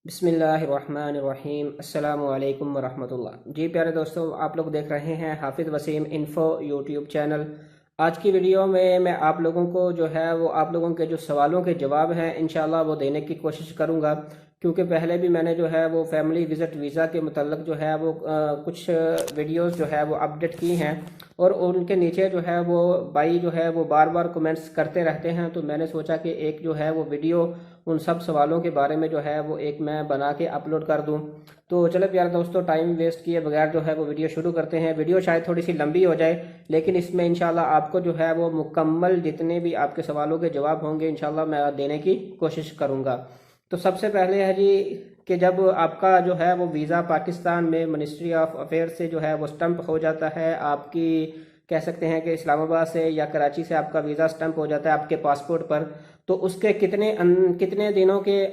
बिस्मिल्लाहिर्रहमानिर्रहीम अस्सलामु अलैकुम वरहमतुल्लाह। जी प्यारे दोस्तों, आप लोग देख रहे हैं हाफिज़ वसीम इन्फो यूट्यूब चैनल। आज की वीडियो में मैं आप लोगों को जो है वो आप लोगों के जो सवालों के जवाब हैं इंशाल्लाह वो देने की कोशिश करूंगा, क्योंकि पहले भी मैंने जो है वो फैमिली विज़िट वीज़ा के मुतल्लिक़ जो है वो कुछ वीडियोस जो है वो अपडेट की हैं और उनके नीचे जो है वो भाई जो है वो बार बार कमेंट्स करते रहते हैं। तो मैंने सोचा कि एक जो है वो वीडियो उन सब सवालों के बारे में जो है वो एक मैं बना के अपलोड कर दूं। तो चलो प्यारे दोस्तों, टाइम वेस्ट किए बगैर जो है वो वीडियो शुरू करते हैं। वीडियो शायद थोड़ी सी लंबी हो जाए, लेकिन इसमें इंशाल्लाह आपको जो है वो मुकम्मल जितने भी आपके सवालों के जवाब होंगे इंशाल्लाह मैं देने की कोशिश करूँगा। तो सबसे पहले है जी कि जब आपका जो है वो वीज़ा पाकिस्तान में मिनिस्ट्री ऑफ अफेयर से जो है वो स्टम्प हो जाता है, आपकी कह सकते हैं कि इस्लामाबाद से या कराची से आपका वीज़ा स्टम्प हो जाता है आपके पासपोर्ट पर, तो उसके कितने दिनों के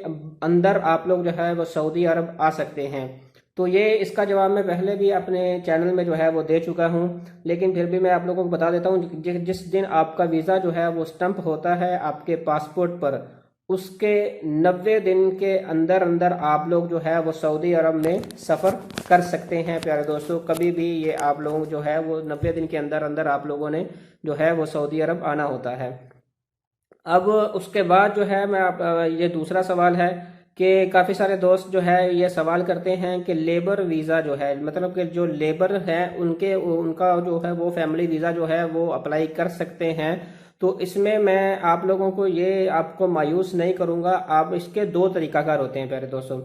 अंदर आप लोग जो है वो सऊदी अरब आ सकते हैं। तो ये इसका जवाब मैं पहले भी अपने चैनल में जो है वो दे चुका हूँ, लेकिन फिर भी मैं आप लोगों को बता देता हूँ। जिस दिन आपका वीज़ा जो है वो स्टम्प होता है आपके पासपोर्ट पर, उसके 90 दिन के अंदर अंदर आप लोग जो है वो सऊदी अरब में सफ़र कर सकते हैं। प्यारे दोस्तों, कभी भी ये आप लोग जो है वो 90 दिन के अंदर अंदर आप लोगों ने जो है वो सऊदी अरब आना होता है। अब उसके बाद जो है ये दूसरा सवाल है कि काफ़ी सारे दोस्त जो है ये सवाल करते हैं कि लेबर वीज़ा जो है, मतलब कि जो लेबर है उनका जो है वो फैमिली वीज़ा जो है वो अप्लाई कर सकते हैं। तो इसमें मैं आप लोगों को ये आपको मायूस नहीं करूँगा। आप इसके दो तरीकाकार होते हैं प्यारे दोस्तों।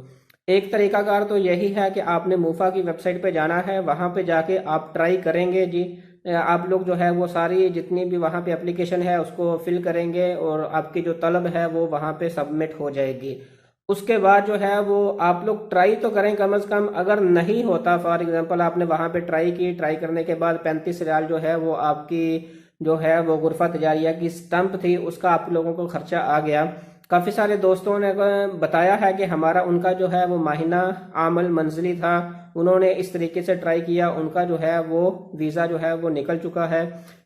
एक तरीकाकार तो यही है कि आपने मूफा की वेबसाइट पे जाना है, वहाँ पे जाके आप ट्राई करेंगे जी। आप लोग जो है वो सारी जितनी भी वहाँ पे एप्लीकेशन है उसको फिल करेंगे और आपकी जो तलब है वो वहाँ पे सबमिट हो जाएगी। उसके बाद जो है वो आप लोग ट्राई तो करें कम से कम। अगर नहीं होता, फॉर एग्जांपल आपने वहाँ पे ट्राई की, ट्राई करने के बाद 35 रियाल जो है वो आपकी जो है वो गुरफा तजारिया की स्टंप थी, उसका आप लोगों को खर्चा आ गया। काफ़ी सारे दोस्तों ने बताया है कि हमारा उनका जो है वो माहिना आमल मंजली था, उन्होंने इस तरीके से ट्राई किया, उनका जो है वो वीज़ा जो है वो निकल चुका है।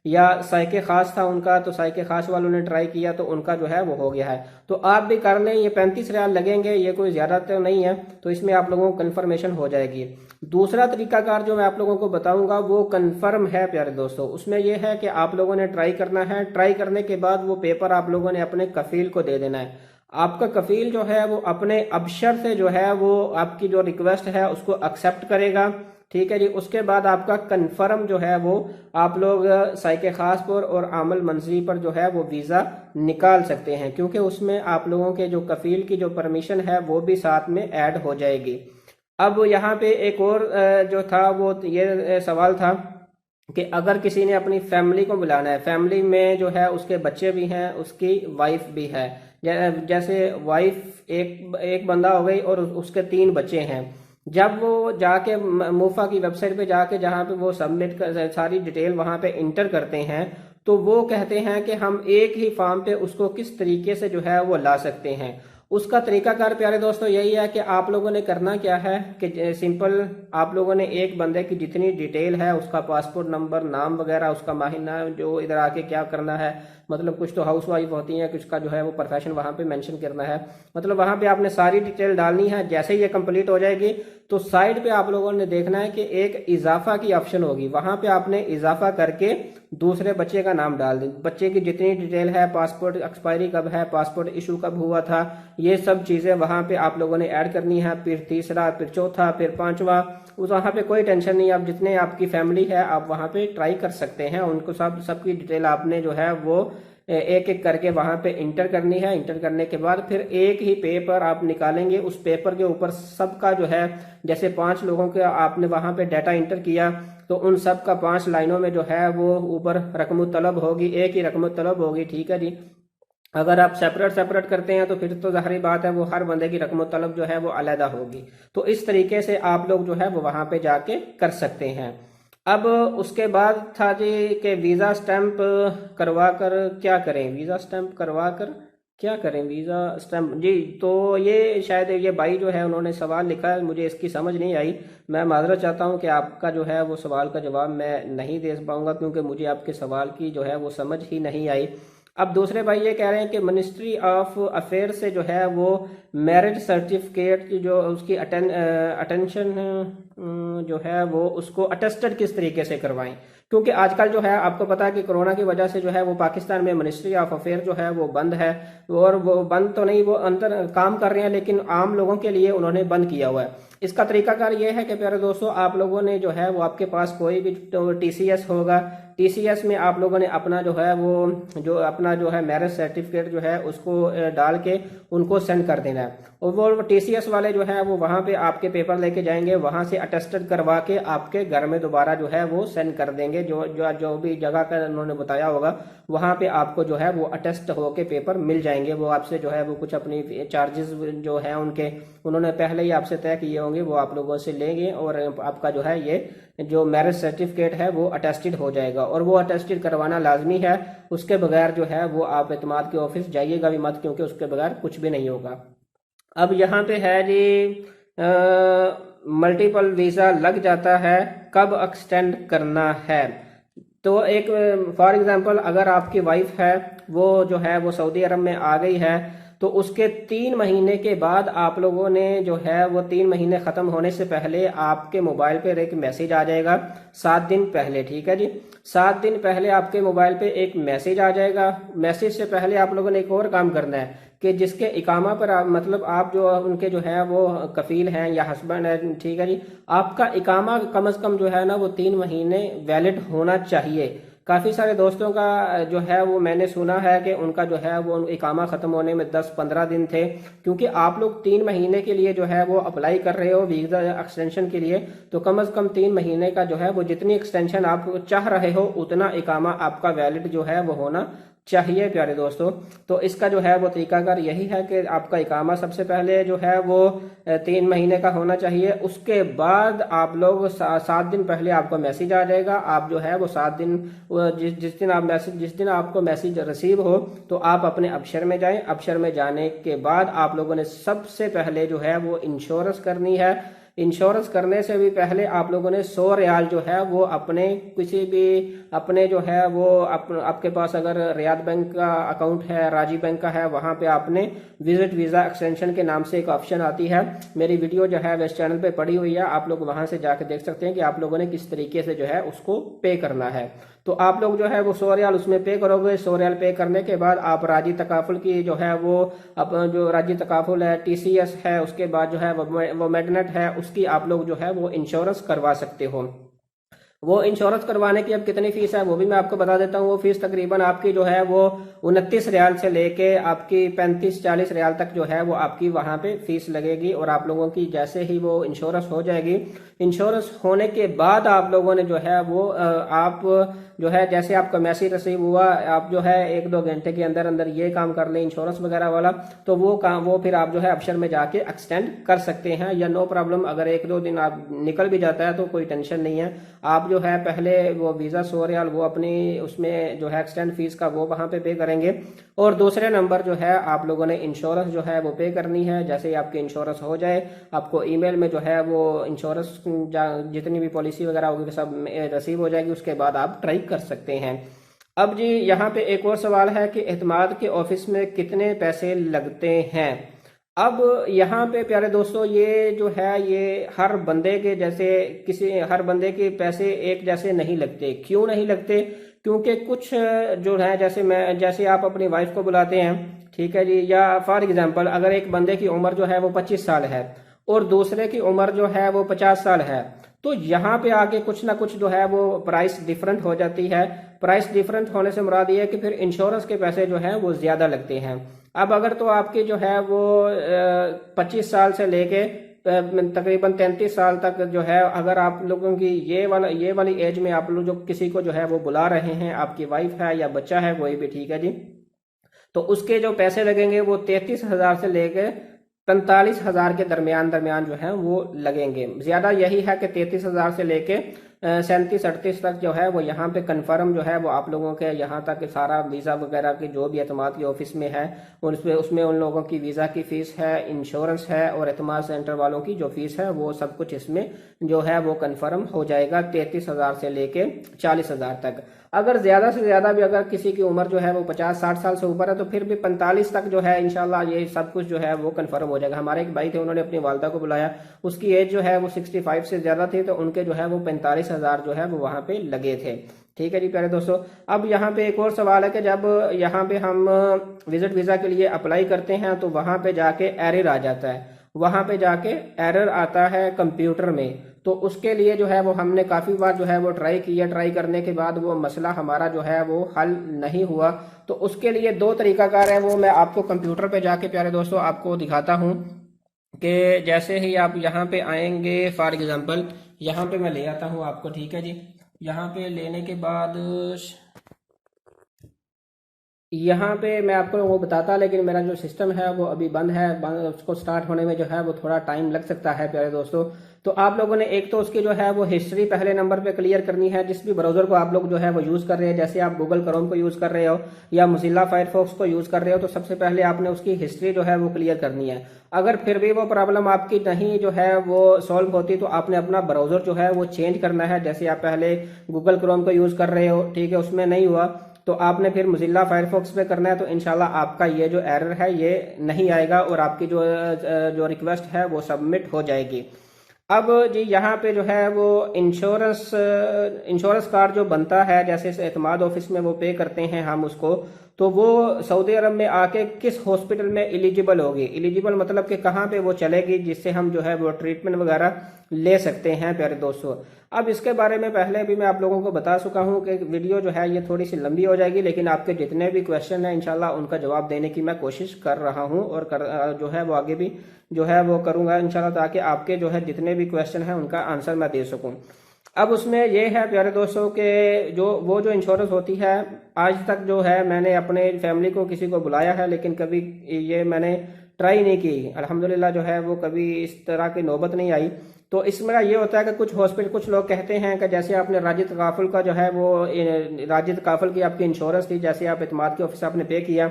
या साइके ख़ास था उनका, तो साइके ख़ास वालों ने ट्राई किया तो उनका जो है वो हो गया है। तो आप भी कर लें, ये 35 रियाल लगेंगे, ये कोई ज़्यादा तो नहीं है, तो इसमें आप लोगों को कन्फर्मेशन हो जाएगी। दूसरा तरीकाकार जो मैं आप लोगों को बताऊंगा वो कन्फर्म है प्यारे दोस्तों। उसमें यह है कि आप लोगों ने ट्राई करना है, ट्राई करने के बाद वो पेपर आप लोगों ने अपने कफील को दे देना है। आपका कफील जो है वो अपने अबशर से जो है वो आपकी जो रिक्वेस्ट है उसको एक्सेप्ट करेगा, ठीक है जी। उसके बाद आपका कन्फर्म जो है वो आप लोग साइके खास पर और आमल मंजरी पर जो है वो वीज़ा निकाल सकते हैं, क्योंकि उसमें आप लोगों के जो कफील की जो परमिशन है वो भी साथ में ऐड हो जाएगी। अब यहाँ पे एक और जो था वो ये सवाल था कि अगर किसी ने अपनी फैमिली को बुलाना है, फैमिली में जो है उसके बच्चे भी हैं, उसकी वाइफ भी है। जैसे वाइफ एक एक बंदा हो गई और उसके 3 बच्चे हैं। जब वो जाके मूफा की वेबसाइट पे जाके जहाँ पे वो सबमिट कर सारी डिटेल वहाँ पे इंटर करते हैं, तो वो कहते हैं कि हम एक ही फॉर्म पे उसको किस तरीके से जो है वो ला सकते हैं। उसका तरीकाकार प्यारे दोस्तों यही है कि आप लोगों ने करना क्या है कि सिंपल आप लोगों ने एक बंदे की जितनी डिटेल है, उसका पासपोर्ट नंबर, नाम वगैरह, उसका माहिना, जो इधर आके क्या करना है, मतलब कुछ तो हाउस वाइफ होती हैं, कुछ का जो है वो प्रोफेशन वहाँ पे मेंशन करना है, मतलब वहाँ पे आपने सारी डिटेल डालनी है। जैसे ही ये कंप्लीट हो जाएगी तो साइड पे आप लोगों ने देखना है कि एक इजाफा की ऑप्शन होगी, वहाँ पे आपने इजाफा करके दूसरे बच्चे का नाम डाल दें। बच्चे की जितनी डिटेल है, पासपोर्ट एक्सपायरी कब है, पासपोर्ट इशू कब हुआ था, ये सब चीज़ें वहाँ पे आप लोगों ने ऐड करनी है। फिर तीसरा, फिर चौथा, फिर पांचवा, उस वहाँ पे कोई टेंशन नहीं। आप जितने आपकी फैमिली है आप वहाँ पे ट्राई कर सकते हैं, उनको सबकी डिटेल आपने जो है वो एक एक करके वहाँ पे इंटर करनी है। इंटर करने के बाद फिर एक ही पेपर आप निकालेंगे, उस पेपर के ऊपर सबका जो है, जैसे 5 लोगों के आपने वहाँ पे डाटा इंटर किया तो उन सब का 5 लाइनों में जो है वो ऊपर रकम तलब होगी, एक ही रकम तलब होगी, ठीक है जी। अगर आप सेपरेट सेपरेट करते हैं तो फिर तो ज़ाहिर बात है वो हर बंदे की रकम तलब जो है वो अलहदा होगी। तो इस तरीके से आप लोग जो है वो वहाँ पे जाके कर सकते हैं। अब उसके बाद था जी कि वीज़ा स्टैंप करवा कर क्या करें, वीज़ा स्टैंप करवा कर क्या करें, वीज़ा स्टैंप जी। तो ये शायद ये भाई जो है उन्होंने सवाल लिखा है, मुझे इसकी समझ नहीं आई। मैं माजरत चाहता हूँ कि आपका जो है वो सवाल का जवाब मैं नहीं दे पाऊँगा, क्योंकि मुझे आपके सवाल की जो है वो समझ ही नहीं आई। अब दूसरे भाई ये कह रहे हैं कि मिनिस्ट्री ऑफ अफेयर से जो है वो मैरिज सर्टिफिकेट जो उसकी अटेंशन जो है वो उसको अटेस्टेड किस तरीके से करवाएं, क्योंकि आजकल जो है आपको पता है कि कोरोना की वजह से जो है वो पाकिस्तान में मिनिस्ट्री ऑफ अफेयर जो है वो बंद है। और वो बंद तो नहीं, वो अंदर काम कर रहे हैं, लेकिन आम लोगों के लिए उन्होंने बंद किया हुआ है। इसका तरीकाकार ये है कि प्यारे दोस्तों, आप लोगों ने जो है वो आपके पास कोई भी टीसीएस होगा, टीसीएस में आप लोगों ने अपना जो है वो जो अपना जो है मैरिज सर्टिफिकेट जो है उसको डाल के उनको सेंड कर देना है। और वो टीसीएस वाले जो है वो वहां पे आपके पेपर लेके जाएंगे, वहां से अटेस्टेड करवा के आपके घर में दोबारा जो है वो सेंड कर देंगे। जो जो जो भी जगह का उन्होंने बताया होगा वहां पे आपको जो है वो अटेस्ट होके पेपर मिल जाएंगे। वो आपसे जो है वो कुछ अपनी चार्जेस जो है उनके उन्होंने पहले ही आपसे तय किए होंगे, वो आप लोगों से लेंगे और आपका जो है ये जो मैरिज सर्टिफिकेट है वो अटेस्टेड हो जाएगा। और वो अटेस्टेड करवाना लाजमी है, उसके बगैर जो है वो आप एतमाद के ऑफिस जाइएगा भी मत, क्योंकि उसके बगैर कुछ भी नहीं होगा। अब यहाँ पे है जी मल्टीपल वीज़ा लग जाता है, कब एक्सटेंड करना है। तो एक फॉर एग्जांपल अगर आपकी वाइफ है वो जो है वो सऊदी अरब में आ गई है, तो उसके 3 महीने के बाद आप लोगों ने जो है वो 3 महीने ख़त्म होने से पहले आपके मोबाइल पे एक मैसेज आ जाएगा 7 दिन पहले। ठीक है जी, 7 दिन पहले आपके मोबाइल पे एक मैसेज आ जाएगा। मैसेज से पहले आप लोगों ने एक और काम करना है कि जिसके इकामा पर मतलब आप जो उनके जो है वो कफील हैं या हस्बैंड है, ठीक है जी, आपका इकामा कम से कम जो है ना वो 3 महीने वैलिड होना चाहिए। काफ़ी सारे दोस्तों का जो है वो मैंने सुना है कि उनका जो है वो इकामा ख़त्म होने में 10-15 दिन थे, क्योंकि आप लोग 3 महीने के लिए जो है वो अप्लाई कर रहे हो वीज़ा एक्सटेंशन के लिए, तो कम से कम 3 महीने का जो है वो जितनी एक्सटेंशन आप चाह रहे हो उतना इकामा आपका वैलिड जो है वो होना चाहिए प्यारे दोस्तों। तो इसका जो है वो तरीकाकार यही है कि आपका इकामा सबसे पहले जो है वो 3 महीने का होना चाहिए। उसके बाद आप लोग 7 दिन पहले आपको मैसेज आ जाएगा। आप जो है वो 7 दिन जिस दिन आपको मैसेज रिसीव हो तो आप अपने अबशर में जाएं। अबशर में जाने के बाद आप लोगों ने सबसे पहले जो है वो इंश्योरेंस करनी है। इंश्योरेंस करने से भी पहले आप लोगों ने 100 रियाल जो है वो अपने किसी भी अपने जो है वो आपके पास अगर रियाद बैंक का अकाउंट है, राजी बैंक का है, वहां पे आपने विजिट वीज़ा एक्सटेंशन के नाम से एक ऑप्शन आती है, मेरी वीडियो जो है इस चैनल पे पड़ी हुई है, आप लोग वहां से जाके देख सकते हैं कि आप लोगों ने किस तरीके से जो है उसको पे करना है। तो आप लोग जो है वो 100 रियाल उसमें पे करोगे। 100 रियाल पे करने के बाद आप राजी तकाफुल की जो है वो जो राजी तकाफुल है, टीसीएस है, उसके बाद जो है वो मैग्नेट है, उसकी आप लोग जो है वो इंश्योरेंस करवा सकते हो। वो इंश्योरेंस करवाने की अब कितनी फीस है वो भी मैं आपको बता देता हूँ। वो फीस तकरीबन आपकी जो है वो 29 रियाल से लेके आपकी 35-40 रियाल तक जो है वो आपकी वहाँ पे फीस लगेगी। और आप लोगों की जैसे ही वो इंश्योरेंस हो जाएगी, इंश्योरेंस होने के बाद आप लोगों ने जो है वो आप जो है जैसे आपका मैसेज रिसीव हुआ, आप जो है 1-2 घंटे के अंदर अंदर ये काम कर लें इंश्योरेंस वगैरह वाला, तो वो काम वो फिर आप जो है अबशर में जाके एक्सटेंड कर सकते हैं या नो प्रॉब्लम। अगर 1-2 दिन आप निकल भी जाता है तो कोई टेंशन नहीं है। आप जो है पहले वो वीज़ा 100 रियाल वो अपनी उसमें जो है एक्सटेंड फीस का वो वहाँ पे करेंगे, और दूसरे नंबर जो है आप लोगों ने इंश्योरेंस जो है वो पे करनी है। जैसे ही आपकी इंश्योरेंस हो जाए आपको ईमेल में जो है वो इंश्योरेंस जितनी भी पॉलिसी वगैरह होगी सब रिसीव हो जाएगी, उसके बाद आप ट्राई कर सकते हैं। अब जी यहाँ पे एक और सवाल है कि एतमाद के ऑफिस में कितने पैसे लगते हैं। अब यहाँ पे प्यारे दोस्तों ये जो है ये हर बंदे के जैसे हर बंदे के पैसे एक जैसे नहीं लगते। क्यों नहीं लगते? क्योंकि कुछ जो है जैसे आप अपनी वाइफ को बुलाते हैं, ठीक है जी, या फॉर एग्जांपल अगर एक बंदे की उम्र जो है वो 25 साल है और दूसरे की उम्र जो है वो 50 साल है, तो यहाँ पे आके कुछ ना कुछ जो है वो प्राइस डिफरेंट हो जाती है। प्राइस डिफरेंट होने से मुराद ये है कि फिर इंश्योरेंस के पैसे जो है वो ज्यादा लगते हैं। अब अगर तो आपकी जो है वो 25 साल से लेके तकरीबन 33 साल तक जो है, अगर आप लोगों की ये वाली एज में आप लोग जो किसी को जो है वो बुला रहे हैं, आपकी वाइफ है या बच्चा है कोई भी, ठीक है जी, तो उसके जो पैसे लगेंगे वो 33,000 से लेके 45,000 के दरमियान जो है वो लगेंगे। ज्यादा यही है कि 33,000 से लेके 37-38 तक जो है वो यहाँ पे कंफर्म जो है वो आप लोगों के यहाँ तक सारा वीज़ा वगैरह की जो भी एतमाद के ऑफिस में है उसमें उन लोगों की वीज़ा की फ़ीस है, इंश्योरेंस है और एतमाद सेंटर वालों की जो फीस है वो सब कुछ इसमें जो है वो कंफर्म हो जाएगा 33,000 से लेके 40,000 तक। अगर ज़्यादा से ज़्यादा भी अगर किसी की उम्र जो है वो 50-60 साल से ऊपर है तो फिर भी 45 तक जो है इंशाल्लाह ये सब कुछ जो है वो कंफर्म हो जाएगा। हमारे एक भाई थे, उन्होंने अपनी वालदा को बुलाया, उसकी एज जो है वो 65 से ज़्यादा थी, तो उनके जो है वो 45,000 जो है वो वहाँ पे लगे थे। ठीक है जी प्यारे दोस्तों। अब यहाँ पे एक और सवाल है कि जब यहाँ पे हम विजिट वीज़ा के लिए अप्लाई करते हैं तो वहाँ पे जाके एरर आ जाता है, वहाँ पे जाके एरर आता है कंप्यूटर में। तो उसके लिए जो है वो हमने काफ़ी बार जो है वो ट्राई किया, ट्राई करने के बाद वो मसला हमारा जो है वो हल नहीं हुआ। तो उसके लिए दो तरीकाकार है, वो मैं आपको कंप्यूटर पे जाके प्यारे दोस्तों आपको दिखाता हूँ कि जैसे ही आप यहाँ पे आएंगे, फॉर एग्जांपल यहाँ पे मैं ले आता हूँ आपको। ठीक है जी, यहाँ पे लेने के बाद यहाँ पे मैं आपको वो बताता, लेकिन मेरा जो सिस्टम है वो अभी बंद है, उसको स्टार्ट होने में जो है वो थोड़ा टाइम लग सकता है प्यारे दोस्तों। तो आप लोगों ने एक तो उसकी जो है वो हिस्ट्री पहले नंबर पे क्लियर करनी है, जिस भी ब्राउजर को आप लोग जो है वो यूज़ कर रहे हैं, जैसे आप गूगल क्रोम को यूज़ कर रहे हो या मोजिल्ला फायरफॉक्स को यूज़ कर रहे हो, तो सबसे पहले आपने उसकी हिस्ट्री जो है वो क्लियर करनी है। अगर फिर भी वो प्रॉब्लम आपकी नहीं जो है वो सॉल्व होती तो आपने अपना ब्राउजर जो है वो चेंज करना है। जैसे आप पहले गूगल क्रोम को यूज़ कर रहे हो, ठीक है, उसमें नहीं हुआ तो आपने फिर मोजिल्ला फायरफॉक्स पे करना है, तो इंशाल्लाह आपका ये जो एरर है ये नहीं आएगा और आपकी जो रिक्वेस्ट है वो सबमिट हो जाएगी। अब जी यहाँ पे जो है वो इंश्योरेंस कार्ड जो बनता है, जैसे एतमाद ऑफिस में वो पे करते हैं हम उसको, तो वो सऊदी अरब में आके किस हॉस्पिटल में एलिजिबल होगी, एलिजिबल मतलब कि कहाँ पे वो चलेगी जिससे हम जो है वो ट्रीटमेंट वगैरह ले सकते हैं प्यारे दोस्तों। अब इसके बारे में पहले भी मैं आप लोगों को बता चुका हूँ कि वीडियो जो है ये थोड़ी सी लंबी हो जाएगी, लेकिन आपके जितने भी क्वेश्चन हैं इंशाल्लाह उनका जवाब देने की मैं कोशिश कर रहा हूँ और जो है वो आगे भी जो है वो करूँगा इंशाल्लाह, ताकि आपके जो है जितने भी क्वेश्चन हैं उनका आंसर मैं दे सकूँ। अब उसमें ये है प्यारे दोस्तों कि जो इंश्योरेंस होती है, आज तक जो है मैंने अपने फैमिली को किसी को बुलाया है, लेकिन कभी ये मैंने ट्राई नहीं की, अल्हम्दुलिल्लाह जो है वो कभी इस तरह की नौबत नहीं आई। तो इसमें ये होता है कि कुछ हॉस्पिटल, कुछ लोग कहते हैं कि जैसे आपने राजिद काफिल का जो है वो राजिद काफिल की आपकी इंश्योरेंस थी, जैसे आप एतमाद के ऑफिस आपने पे किया,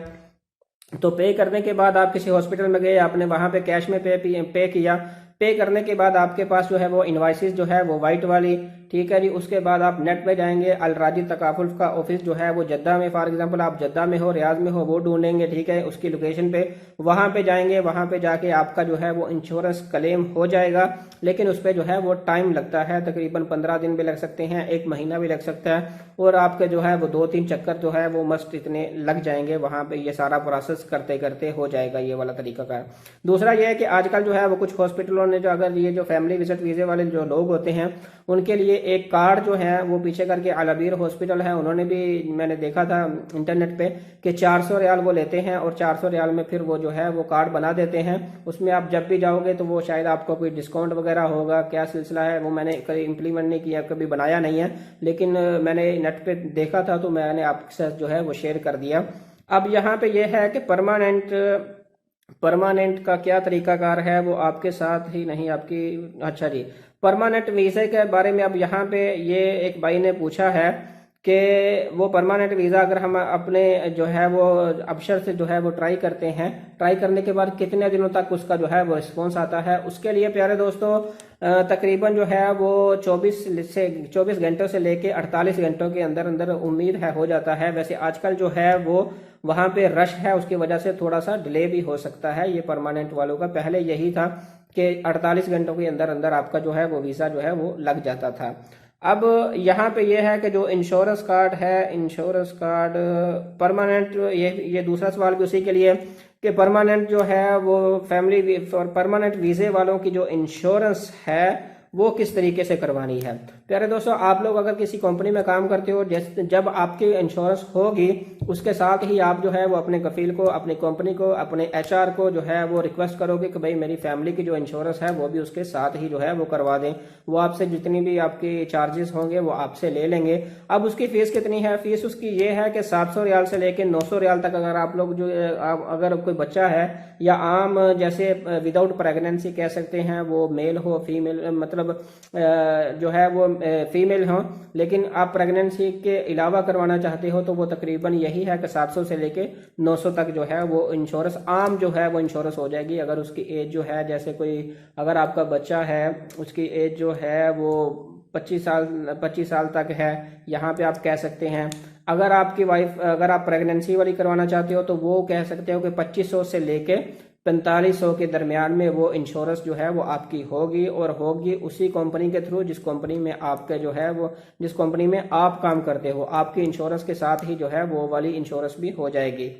तो पे करने के बाद आप किसी हॉस्पिटल में गए, आपने वहां पे कैश में पे किया, पे करने के बाद आपके पास जो है वो इनवाइसेस जो है वो वाइट वाली, ठीक है जी, उसके बाद आप नेट पे जाएंगे, अल राजिद तकाफुल का ऑफिस जो है वो जद्दा में, फॉर एग्जांपल आप जद्दा में हो, रियाज में हो, वो ढूंढेंगे, ठीक है, उसकी लोकेशन पे, वहां पे जाएंगे, वहां पे जाके आपका जो है वो इंश्योरेंस क्लेम हो जाएगा। लेकिन उस पर जो है वो टाइम लगता है, तकरीबन 15 दिन भी लग सकते हैं, 1 महीना भी लग सकता है, और आपके जो है वो 2-3 चक्कर जो है वो मस्त इतने लग जाएंगे, वहां पे ये सारा प्रोसेस करते करते हो जाएगा ये वाला तरीका का। दूसरा ये है कि आजकल जो है वो कुछ हॉस्पिटलों ने जो, अगर ये जो फैमिली विजिट वीजे वाले जो लोग होते हैं उनके लिए एक कार्ड जो है वो पीछे करके, अलबीर हॉस्पिटल है, उन्होंने भी मैंने देखा था इंटरनेट पे कि 400 रियाल वो लेते हैं और 400 रियाल में फिर वो जो है वो कार्ड बना देते हैं। उसमें आप जब भी जाओगे तो वो शायद आपको कोई डिस्काउंट वगैरह होगा, क्या सिलसिला है वो मैंने कभी इम्प्लीमेंट नहीं किया, कभी बनाया नहीं है, लेकिन मैंने नेट पे देखा था तो मैंने आपके साथ जो है वो शेयर कर दिया। अब यहाँ पे ये है कि परमानेंट का क्या तरीकाकार है वो आपके साथ ही नहीं आपकी, अच्छा जी, परमानेंट वीज़े के बारे में अब यहाँ पे ये एक भाई ने पूछा है कि वो परमानेंट वीज़ा अगर हम अपने जो है वो अबशर से जो है वो ट्राई करते हैं, ट्राई करने के बाद कितने दिनों तक उसका जो है वो रिस्पॉन्स आता है। उसके लिए प्यारे दोस्तों तकरीबन जो है वो 24 घंटों से लेके 48 घंटों के अंदर अंदर उम्मीद है हो जाता है। वैसे आजकल जो है वो वहाँ पे रश है, उसकी वजह से थोड़ा सा डिले भी हो सकता है ये परमानेंट वालों का। पहले यही था कि 48 घंटों के अंदर अंदर आपका जो है वो वीज़ा जो है वो लग जाता था। अब यहाँ पे ये है कि जो इंश्योरेंस कार्ड है, इंश्योरेंस कार्ड परमानेंट, ये दूसरा सवाल भी उसी के लिए कि परमानेंट जो है वो फैमिली और परमानेंट वीज़े वालों की जो इंश्योरेंस है वो किस तरीके से करवानी है। प्यारे दोस्तों, आप लोग अगर किसी कंपनी में काम करते हो, जब आपकी इंश्योरेंस होगी उसके साथ ही आप जो है वो अपने कफील को, अपनी कंपनी को, अपने एचआर को जो है वो रिक्वेस्ट करोगे कि भाई मेरी फैमिली की जो इंश्योरेंस है वो भी उसके साथ ही जो है वो करवा दें। वो आपसे जितनी भी आपकी चार्जेस होंगे वो आपसे ले लेंगे। अब उसकी फीस कितनी है? फीस उसकी ये है कि 700 रियाल से लेकर 900 रियाल तक, अगर आप लोग जो अगर कोई बच्चा है या आम जैसे विदाउट प्रेगनेंसी कह सकते हैं, वो मेल हो फीमेल, मतलब जो है वो फीमेल हो, लेकिन आप प्रेगनेंसी के अलावा करवाना चाहते हो तो वो तकरीबन यही है कि 700 से लेके 900 तक जो है वो इंश्योरेंस आम जो है वो इंश्योरेंस हो जाएगी। अगर उसकी एज जो है, जैसे कोई अगर आपका बच्चा है उसकी एज जो है वो 25 साल तक है, यहाँ पे आप कह सकते हैं। अगर आपकी वाइफ, अगर आप प्रेगनेंसी वाली करवाना चाहते हो तो वो कह सकते हो कि 2500 से लेके 4500 के दरमियान में वो इंश्योरेंस जो है वो आपकी होगी, और होगी उसी कंपनी के थ्रू जिस कंपनी में आपके जो है वो, जिस कंपनी में आप काम करते हो, आपकी इंश्योरेंस के साथ ही जो है वो वाली इंश्योरेंस भी हो जाएगी।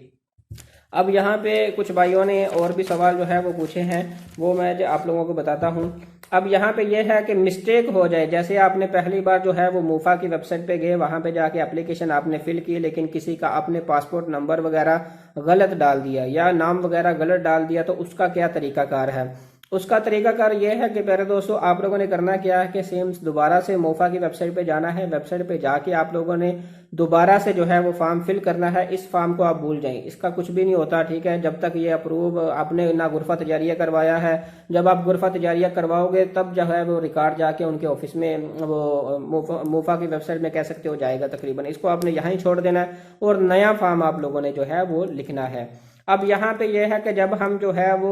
अब यहाँ पे कुछ भाइयों ने और भी सवाल जो है वो पूछे हैं, वो मैं जो आप लोगों को बताता हूँ। अब यहाँ पे ये है कि मिस्टेक हो जाए, जैसे आपने पहली बार जो है वो मूफा की वेबसाइट पे गए, वहाँ पे जाके एप्लीकेशन आपने फिल की, लेकिन किसी का आपने पासपोर्ट नंबर वगैरह गलत डाल दिया या नाम वगैरह गलत डाल दिया, तो उसका क्या तरीकाकार है? उसका तरीकाकार ये है कि प्यारे दोस्तों, आप लोगों ने करना क्या है कि सेम दोबारा से मोफा की वेबसाइट पे जाना है। वेबसाइट पे जाके आप लोगों ने दोबारा से जो है वो फॉर्म फिल करना है। इस फॉर्म को आप भूल जाएं, इसका कुछ भी नहीं होता, ठीक है, जब तक ये अप्रूव आपने ना गुरफा तजारिया करवाया है। जब आप गुरफा तजारिया करवाओगे तब जो है वो रिकॉर्ड जाके उनके ऑफिस में, वो मोफा की वेबसाइट में कह सकते हो जाएगा तकरीबन। इसको आपने यहाँ ही छोड़ देना है और नया फॉर्म आप लोगों ने जो है वो लिखना है। अब यहाँ पे ये है कि जब हम जो है वो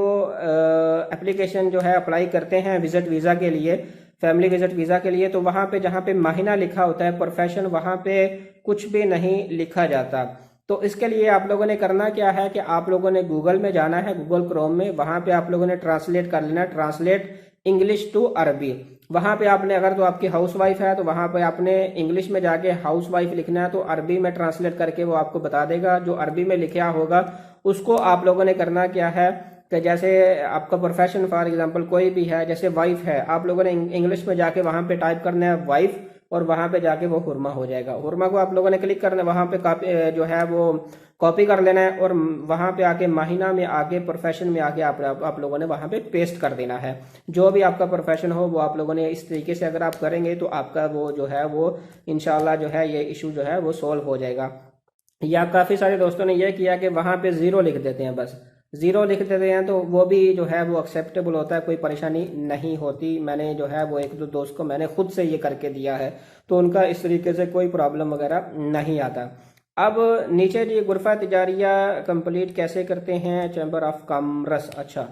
एप्लीकेशन जो है अप्लाई करते हैं विजिट वीज़ा के लिए, फैमिली विजिट वीज़ा के लिए, तो वहाँ पे जहाँ पे महीना लिखा होता है, प्रोफेशन, वहाँ पे कुछ भी नहीं लिखा जाता। तो इसके लिए आप लोगों ने करना क्या है कि आप लोगों ने गूगल में जाना है, गूगल क्रोम में, वहाँ पे आप लोगों ने ट्रांसलेट कर लेना, ट्रांसलेट इंग्लिश टू अरबी। वहाँ पे आपने, अगर तो आपकी हाउस वाइफ है तो वहाँ पे आपने इंग्लिश में जाके हाउस वाइफ लिखना है, तो अरबी में ट्रांसलेट करके वो आपको बता देगा। जो अरबी में लिखा होगा उसको आप लोगों ने करना क्या है कि जैसे आपका प्रोफेशन फॉर एग्जांपल कोई भी है, जैसे वाइफ है, आप लोगों ने इंग्लिश में जाके वहाँ पे टाइप करना है वाइफ, और वहाँ पे जाके वो हुरमा हो जाएगा। हुरमा को आप लोगों ने क्लिक करना है, वहाँ पे कॉपी जो है वो कॉपी कर लेना है, और वहाँ पे आके महीना में आके प्रोफेशन में आके आप लोगों ने वहाँ पे पेस्ट कर देना है। जो भी आपका प्रोफेशन हो वो आप लोगों ने इस तरीके से अगर आप करेंगे तो आपका वो जो है वो इंशाल्लाह जो है ये इशू जो है वो सॉल्व हो जाएगा। या काफ़ी सारे दोस्तों ने यह किया कि वहाँ पे ज़ीरो लिख देते हैं, बस ज़ीरो लिख देते हैं, तो वो भी जो है वो एक्सेप्टेबल होता है, कोई परेशानी नहीं होती। मैंने जो है वो एक दो दोस्त को मैंने खुद से ये करके दिया है, तो उनका इस तरीके से कोई प्रॉब्लम वगैरह नहीं आता। अब नीचे जी गुरफा तिजारिया कंप्लीट कैसे करते हैं, चैम्बर ऑफ कॉमर्स। अच्छा,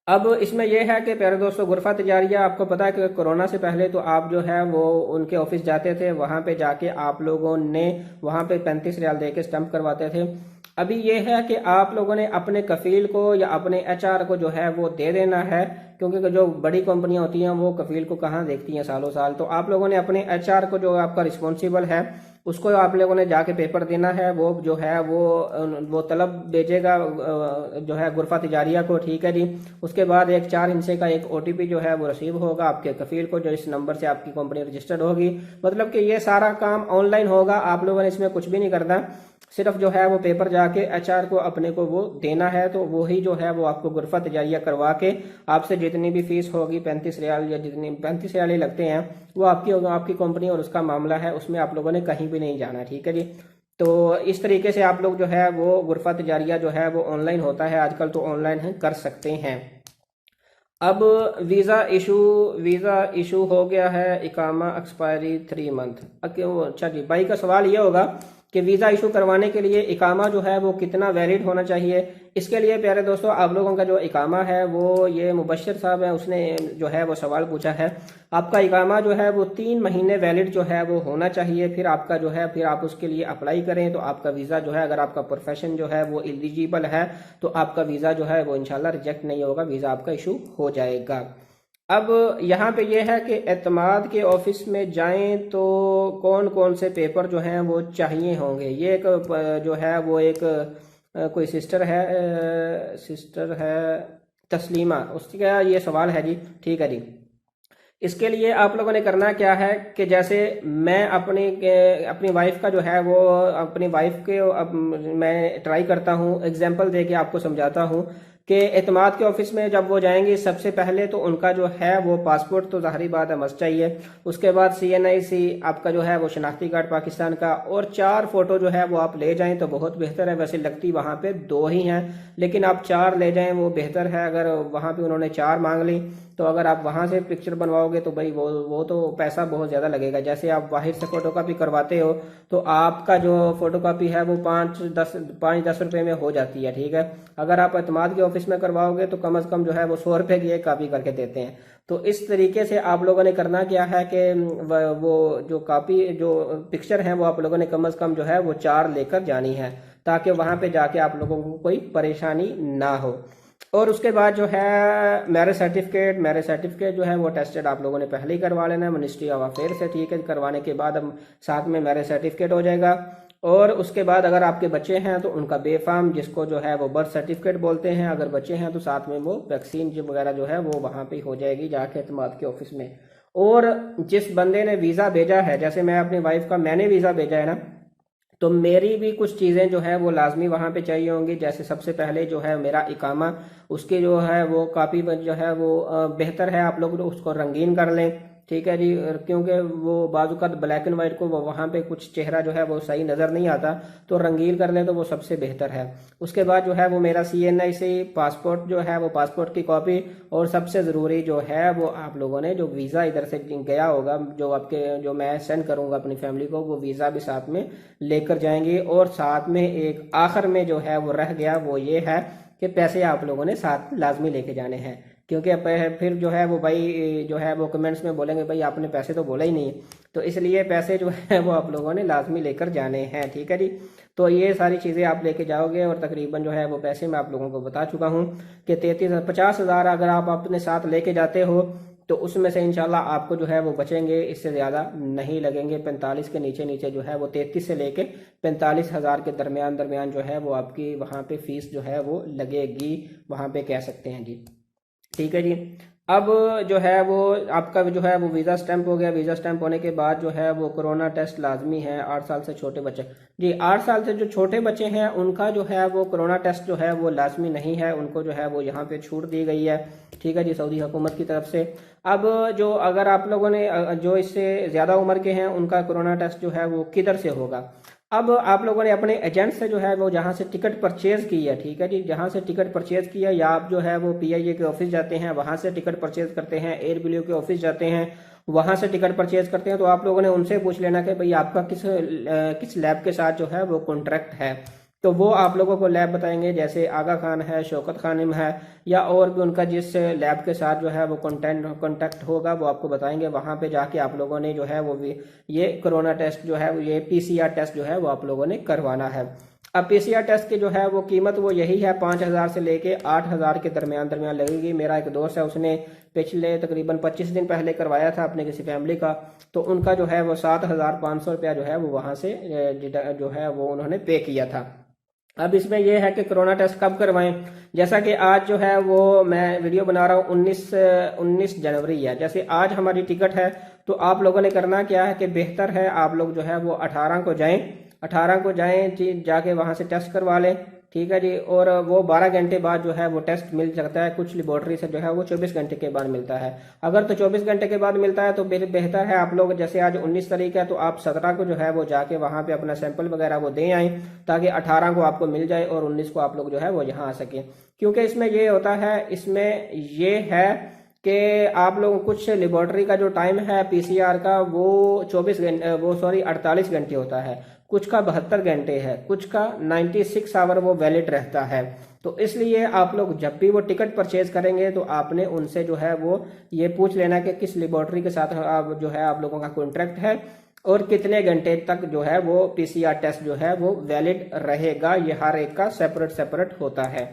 अब इसमें यह है कि प्यारे दोस्तों, गुरफा तिजारिया आपको पता है कि कोरोना से पहले तो आप जो है वो उनके ऑफिस जाते थे, वहाँ पे जाके आप लोगों ने वहाँ पे 35 रियाल दे के स्टम्प करवाते थे। अभी ये है कि आप लोगों ने अपने कफील को या अपने एचआर को जो है वो दे देना है, क्योंकि जो बड़ी कंपनियां होती हैं वो कफील को कहाँ देखती हैं सालों साल। तो आप लोगों ने अपने एचआर को, जो आपका रिस्पॉन्सिबल है, उसको आप लोगों ने जाके पेपर देना है। वो जो है वो तलब भेजेगा जो है गुरफा तिजारिया को, ठीक है जी। उसके बाद एक 4 हिस्से का एक ओटीपी जो है वो रिसीव होगा आपके कफील को, जो इस नंबर से आपकी कंपनी रजिस्टर्ड होगी। मतलब कि ये सारा काम ऑनलाइन होगा, आप लोगों ने इसमें कुछ भी नहीं करना, सिर्फ जो है वो पेपर जाके एचआर को अपने को वो देना है। तो वही जो है वो आपको गुरफा तिजारिया करवा के आपसे जितनी भी फीस होगी 35 रियाल या जितनी 35 रियाल ही लगते हैं, वो आपकी कंपनी और उसका मामला है, उसमें आप लोगों ने कहीं भी नहीं जाना, ठीक है जी। तो इस तरीके से आप लोग जो है वो गुरफा तिजारिया जो है वो ऑनलाइन होता है आजकल, तो ऑनलाइन कर सकते हैं। अब वीज़ा इशू हो गया है, इकामा एक्सपायरी 3 मंथ। अच्छा जी, भाई का सवाल ये होगा कि वीज़ा इशू करवाने के लिए इकामा जो है वो कितना वैलिड होना चाहिए। इसके लिए प्यारे दोस्तों, आप लोगों का जो इकामा है वो, ये मुबशर साहब है, उसने जो है वो सवाल पूछा है। आपका इकामा जो है वो 3 महीने वैलिड जो है वो होना चाहिए, फिर आपका जो है फिर आप उसके लिए अप्लाई करें तो आपका वीज़ा जो है, अगर आपका प्रोफेशन जो है वो एलिजिबल है तो आपका वीज़ा जो है वो इंशाल्लाह रिजेक्ट नहीं होगा, वीज़ा आपका इशू हो जाएगा। अब यहाँ पे ये है कि एतमाद के ऑफिस में जाएं तो कौन कौन से पेपर जो हैं वो चाहिए होंगे। ये एक जो है वो एक कोई सिस्टर है तस्लीमा, उसका ये सवाल है जी, ठीक है जी। इसके लिए आप लोगों ने करना क्या है कि जैसे मैं अपनी वाइफ का जो है वो, अपनी वाइफ के अब मैं ट्राई करता हूँ, एग्जांपल दे के आपको समझाता हूँ कि एतमाद के ऑफिस में जब वो जाएंगे, सबसे पहले तो उनका जो है वो पासपोर्ट तो ज़ाहिरी बात है मस्ट चाहिए। उसके बाद CNIC आपका जो है वो शनाख्ती कार्ड पाकिस्तान का, और 4 फोटो जो है वो आप ले जाएं तो बहुत बेहतर है। वैसे लगती वहाँ पे 2 ही हैं, लेकिन आप 4 ले जाएं वो बेहतर है। अगर वहाँ पे उन्होंने 4 मांग ली तो अगर आप वहाँ से पिक्चर बनवाओगे तो भाई वो तो पैसा बहुत ज़्यादा लगेगा। जैसे आप बाहर से फ़ोटोकॉपी करवाते हो तो आपका जो फ़ोटोकॉपी है वो 5-10 रुपये में हो जाती है, ठीक है। अगर आप एतमाद के ऑफिस में करवाओगे तो कम से कम जो है वो 100 रुपये की एक कापी करके देते हैं। तो इस तरीके से आप लोगों ने करना क्या है कि वो जो कापी जो पिक्चर है वो आप लोगों ने कम से कम जो है वो 4 लेकर जानी है, ताकि वहां पे जाके आप लोगों को कोई परेशानी ना हो। और उसके बाद जो है मैरिज सर्टिफिकेट जो है वो टेस्टेड आप लोगों ने पहले ही करवा लेना है मिनिस्ट्री ऑफ अफेयर से, ठीक है। करवाने के बाद हम साथ में मैरिज सर्टिफिकेट हो जाएगा। और उसके बाद अगर आपके बच्चे हैं तो उनका बेफाम, जिसको जो है वो बर्थ सर्टिफिकेट बोलते हैं, अगर बच्चे हैं तो साथ में वो वैक्सीन जो वगैरह जो है वो वहाँ पे हो जाएगी जाके एतमाद के ऑफिस में। और जिस बंदे ने वीज़ा भेजा है, जैसे मैं अपनी वाइफ का मैंने वीज़ा भेजा है ना, तो मेरी भी कुछ चीज़ें जो है वो लाजमी वहाँ पे चाहिए होंगी। जैसे सबसे पहले जो है मेरा इकामा, उसके जो है वो काफ़ी जो है वो बेहतर है आप लोग उसको रंगीन कर लें, ठीक है जी। क्योंकि वो बाज़ात ब्लैक एंड वाइट को वो वहाँ पे कुछ चेहरा जो है वो सही नज़र नहीं आता, तो रंगीन कर लें तो वो सबसे बेहतर है। उसके बाद जो है वो मेरा CNIC पासपोर्ट जो है वो पासपोर्ट की कॉपी, और सबसे ज़रूरी जो है वो आप लोगों ने जो वीज़ा इधर से गया होगा, जो आपके जो मैं सेंड करूँगा अपनी फैमिली को, वो वीज़ा भी साथ में लेकर जाएंगे। और साथ में एक आखिर में जो है वो रह गया वो ये है कि पैसे आप लोगों ने साथ लाजमी लेके जाने हैं, क्योंकि फिर जो है वो भाई जो है वो कमेंट्स में बोलेंगे भाई आपने पैसे तो बोला ही नहीं, तो इसलिए पैसे जो है वो आप लोगों ने लाजमी लेकर जाने हैं, ठीक है जी। तो ये सारी चीज़ें आप लेके जाओगे, और तकरीबन जो है वो पैसे मैं आप लोगों को बता चुका हूँ कि 50,000 अगर आप अपने साथ लेके जाते हो तो उसमें से इंशाल्लाह आपको जो है वो बचेंगे, इससे ज़्यादा नहीं लगेंगे। 45 के नीचे नीचे जो है वो 33 से लेके 45,000 के दरमियान जो है वो आपकी वहाँ पे फीस जो है वो लगेगी, वहाँ पे कह सकते हैं जी, ठीक है जी। अब जो है वो आपका जो है वो वीज़ा स्टैंप हो गया। वीज़ा स्टैंप होने के बाद जो है वो कोरोना टेस्ट लाजमी है 8 साल से छोटे बच्चे जी। 8 साल से जो छोटे बच्चे हैं उनका जो है वो कोरोना टेस्ट जो है वो लाजमी नहीं है, उनको जो है वो यहाँ पे छूट दी गई है, ठीक है जी, सऊदी हुकूमत की तरफ से। अब जो अगर आप लोगों ने जो इससे ज़्यादा उम्र के हैं उनका कोरोना टेस्ट जो है वो किधर से होगा। अब आप लोगों ने अपने एजेंट से जो है वो जहाँ से टिकट परचेज की है, ठीक है जी, जहाँ से टिकट परचेज किया, या आप जो है वो PIA के ऑफिस जाते हैं वहाँ से टिकट परचेज करते हैं, एयर ब्लू के ऑफिस जाते हैं वहाँ से टिकट परचेज करते हैं, तो आप लोगों ने उनसे पूछ लेना कि भाई आपका किस लैब के साथ जो है वो कॉन्ट्रैक्ट है। तो वो आप लोगों को लैब बताएंगे, जैसे आगा खान है, शौकत खानिम है, या और भी उनका जिस लैब के साथ जो है वो कॉन्टैक्ट होगा वो आपको बताएंगे। वहाँ पे जाके आप लोगों ने जो है वो भी ये कोरोना टेस्ट जो है ये PCR टेस्ट जो है वो आप लोगों ने करवाना है। अब PCR टेस्ट की जो है वो कीमत वो यही है 5,000 से लेके 8,000 के दरमियान लगेगी। मेरा एक दोस्त है, उसने पिछले तकरीबन 25 दिन पहले करवाया था अपने किसी फैमिली का, तो उनका जो है वो 7,500 रुपया जो है वो वहाँ से जो है वो उन्होंने पे किया था। अब इसमें यह है कि कोरोना टेस्ट कब करवाएं। जैसा कि आज जो है वो मैं वीडियो बना रहा हूँ 19 जनवरी है, जैसे आज हमारी टिकट है, तो आप लोगों ने करना क्या है कि बेहतर है आप लोग जो है वो 18 को जाएं जी, जाके वहाँ से टेस्ट करवा लें, ठीक है जी। और वो 12 घंटे बाद जो है वो टेस्ट मिल सकता है, कुछ लेबोरेटरी से जो है वो 24 घंटे के बाद मिलता है। अगर तो 24 घंटे के बाद मिलता है तो बेहतर है आप लोग, जैसे आज 19 तारीख है तो आप 17 को जो है वो जाके वहाँ पे अपना सैंपल वगैरह वो दे आए, ताकि 18 को आपको मिल जाए और 19 को आप लोग जो है वो यहाँ आ सके। क्योंकि इसमें ये होता है, इसमें ये है कि आप लोग कुछ लेबोरेटरी का जो टाइम है PCR का वो 48 घंटे होता है, कुछ का 72 घंटे है, कुछ का 96 आवर वो वैलिड रहता है। तो इसलिए आप लोग जब भी वो टिकट परचेज करेंगे तो आपने उनसे जो है वो ये पूछ लेना कि किस लेबोरेटरी के साथ आप जो है आप लोगों का कॉन्ट्रैक्ट है और कितने घंटे तक जो है वो PCR टेस्ट जो है वो वैलिड रहेगा। ये हर एक का सेपरेट होता है।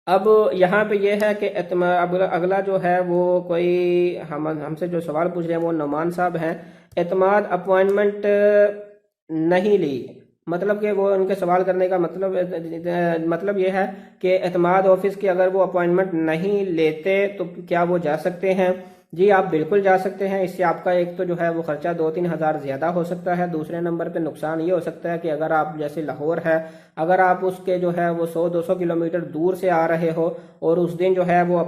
अब यहाँ पे ये है कि अगला जो है वो कोई हमसे जो सवाल पूछ रहे हैं वो नोमान साहब हैं। एतमाद अपॉइंटमेंट नहीं ली, मतलब कि वो उनके सवाल करने का मतलब ये है कि एतमाद ऑफिस की अगर वो अपॉइंटमेंट नहीं लेते तो क्या वो जा सकते हैं। जी आप बिल्कुल जा सकते हैं। इससे आपका एक तो जो है वो खर्चा 2-3 हज़ार ज़्यादा हो सकता है। दूसरे नंबर पे नुकसान ये हो सकता है कि अगर आप जैसे लाहौर है, अगर आप उसके जो है वो 100-200 किलोमीटर दूर से आ रहे हो और उस दिन जो है वो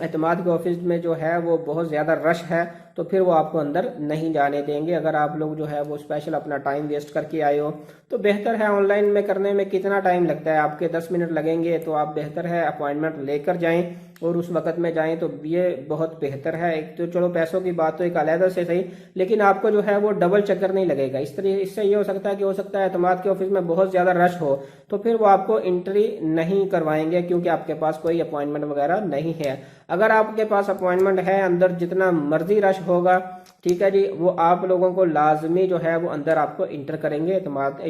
एतमाद के ऑफिस में जो है वो बहुत ज़्यादा रश है, तो फिर वो आपको अंदर नहीं जाने देंगे। अगर आप लोग जो है वो स्पेशल अपना टाइम वेस्ट करके आए हो तो बेहतर है, ऑनलाइन में करने में कितना टाइम लगता है, आपके 10 मिनट लगेंगे, तो आप बेहतर है अपॉइंटमेंट लेकर जाएं और उस वक्त में जाएं, तो ये बहुत बेहतर है। एक तो चलो पैसों की बात तो एक अलग से सही, लेकिन आपको जो है वो डबल चक्कर नहीं लगेगा। इस तरह इससे ये हो सकता है कि हो सकता है एतमाद के ऑफिस में बहुत ज़्यादा रश हो, तो फिर वो आपको एंट्री नहीं करवाएंगे क्योंकि आपके पास कोई अपॉइंटमेंट वगैरह नहीं है। अगर आपके पास अपॉइंटमेंट है, अंदर जितना मर्जी रश होगा, ठीक है जी, वो आप लोगों को लाजमी जो है वो अंदर आपको इंटर करेंगे।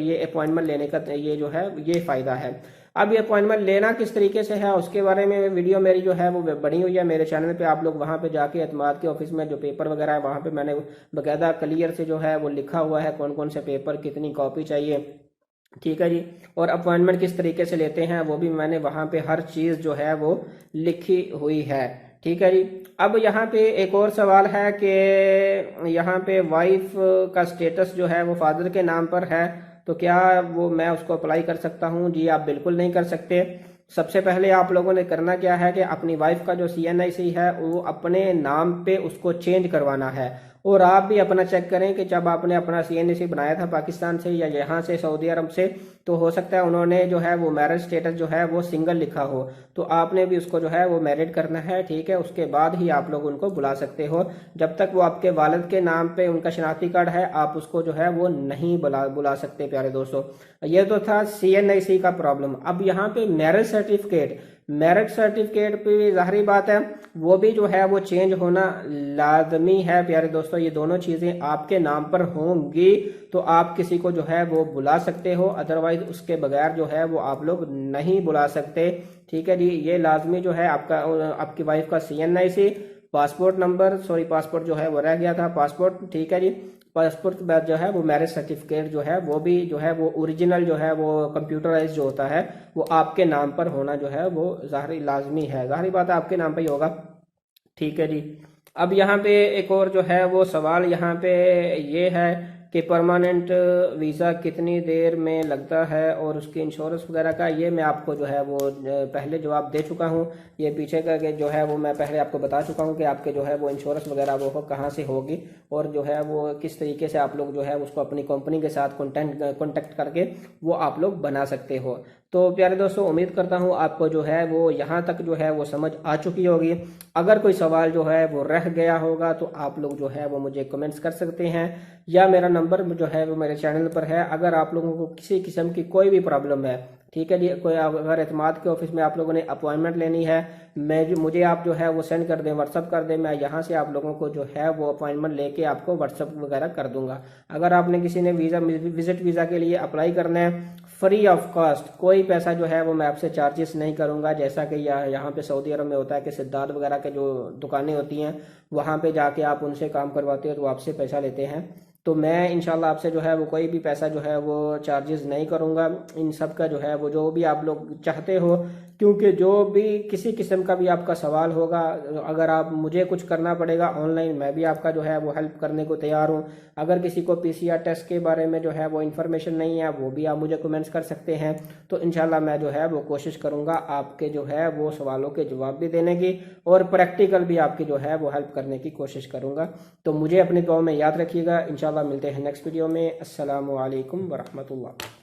ये अपॉइंटमेंट लेने का ये जो है ये फ़ायदा है। अब ये अपॉइंटमेंट लेना किस तरीके से है उसके बारे में वीडियो मेरी जो है वो बनी हुई है मेरे चैनल पे। आप लोग वहाँ पे जाके एतमाद के ऑफिस में जो पेपर वगैरह है वहाँ पे मैंने बाकायदा क्लियर से जो है वो लिखा हुआ है कौन कौन से पेपर कितनी कॉपी चाहिए, ठीक है जी, और अपॉइंटमेंट किस तरीके से लेते हैं वो भी मैंने वहाँ पे हर चीज़ जो है वो लिखी हुई है, ठीक है जी। अब यहाँ पे एक और सवाल है कि यहाँ पे वाइफ का स्टेटस जो है वो फादर के नाम पर है, तो क्या वो मैं उसको अप्लाई कर सकता हूँ? जी आप बिल्कुल नहीं कर सकते। सबसे पहले आप लोगों ने करना क्या है कि अपनी वाइफ का जो CNIC है वो अपने नाम पे उसको चेंज करवाना है। और आप भी अपना चेक करें कि जब आपने अपना CNIC बनाया था पाकिस्तान से या यहाँ से सऊदी अरब से, तो हो सकता है उन्होंने जो है वो मैरिज स्टेटस जो है वो सिंगल लिखा हो, तो आपने भी उसको जो है वो मैरिड करना है, ठीक है। उसके बाद ही आप लोग उनको बुला सकते हो। जब तक वो आपके वालिद के नाम पे उनका शनाख्ती कार्ड है आप उसको जो है वो नहीं बुला सकते प्यारे दोस्तों। ये तो था CNIC का प्रॉब्लम। अब यहाँ पे मैरिज सर्टिफिकेट पे जाहिर बात है वो भी जो है वो चेंज होना लाजमी है प्यारे दोस्तों। ये दोनों चीज़ें आपके नाम पर होंगी तो आप किसी को जो है वो बुला सकते हो, अदरवाइज उसके बगैर जो है वो आप लोग नहीं बुला सकते, ठीक है जी। ये लाजमी जो है आपकी वाइफ का CNIC, passport number, sorry passport जो है वो रह गया था, पासपोर्ट, ठीक है जी। पासपोर्ट के बाद जो है वो मैरिज सर्टिफिकेट जो है वो भी जो है वो ओरिजिनल जो है वो कंप्यूटराइज जो होता है वो आपके नाम पर होना जो है वो जाहिर लाजमी है, जाहिर बात है आपके नाम पर ही होगा, ठीक है जी। अब यहाँ पे एक और जो है वो सवाल यहाँ पे ये है कि परमानेंट वीज़ा कितनी देर में लगता है और उसकी इंश्योरेंस वगैरह का, ये मैं आपको जो है वो पहले जवाब दे चुका हूँ। ये पीछे का जो है वो मैं पहले आपको बता चुका हूँ कि आपके जो है वो इंश्योरेंस वगैरह वो कहाँ से होगी और जो है वो किस तरीके से आप लोग जो है उसको अपनी कंपनी के साथ कॉन्टेक्ट करके वो आप लोग बना सकते हो। तो प्यारे दोस्तों उम्मीद करता हूँ आपको जो है वो यहाँ तक जो है वो समझ आ चुकी होगी। अगर कोई सवाल जो है वो रह गया होगा तो आप लोग जो है वो मुझे कमेंट्स कर सकते हैं या मेरा नंबर जो है वो मेरे चैनल पर है। अगर आप लोगों को किसी किस्म की कोई भी प्रॉब्लम है, ठीक है जी, कोई अगर एतमाद के ऑफिस में आप लोगों ने अपॉइंटमेंट लेनी है, मुझे आप जो है वो सेंड कर दें, व्हाट्सअप कर दें, मैं यहाँ से आप लोगों को जो है वो अपॉइंटमेंट लेके आपको व्हाट्सअप वगैरह कर दूंगा। अगर आपने किसी ने विजिट वीज़ा के लिए अप्लाई करना है फ्री ऑफ कॉस्ट, कोई पैसा जो है वो मैं आपसे चार्जेस नहीं करूँगा, जैसा कि यहाँ पे सऊदी अरब में होता है कि सिद्धार्थ वगैरह के जो दुकानें होती हैं वहाँ पे जाके आप उनसे काम करवाते हो तो आपसे पैसा लेते हैं। तो मैं इंशाल्लाह आपसे जो है वो कोई भी पैसा जो है वो चार्जेस नहीं करूँगा। इन सब का जो है वो जो भी आप लोग चाहते हो, क्योंकि जो भी किसी किस्म का भी आपका सवाल होगा, अगर आप मुझे कुछ करना पड़ेगा ऑनलाइन, मैं भी आपका जो है वो हेल्प करने को तैयार हूँ। अगर किसी को PCR टेस्ट के बारे में जो है वो इन्फॉर्मेशन नहीं है वो भी आप मुझे कमेंट्स कर सकते हैं। तो इंशाल्लाह मैं जो है वो कोशिश करूँगा आपके जो है वो सवालों के जवाब भी देने की और प्रैक्टिकल भी आपकी जो है वो हेल्प करने की कोशिश करूँगा। तो मुझे अपनी दुआ में याद रखिएगा। इंशाल्लाह मिलते हैं नेक्स्ट वीडियो में। अस्सलामु अलैकुम वरहमतुल्लाह।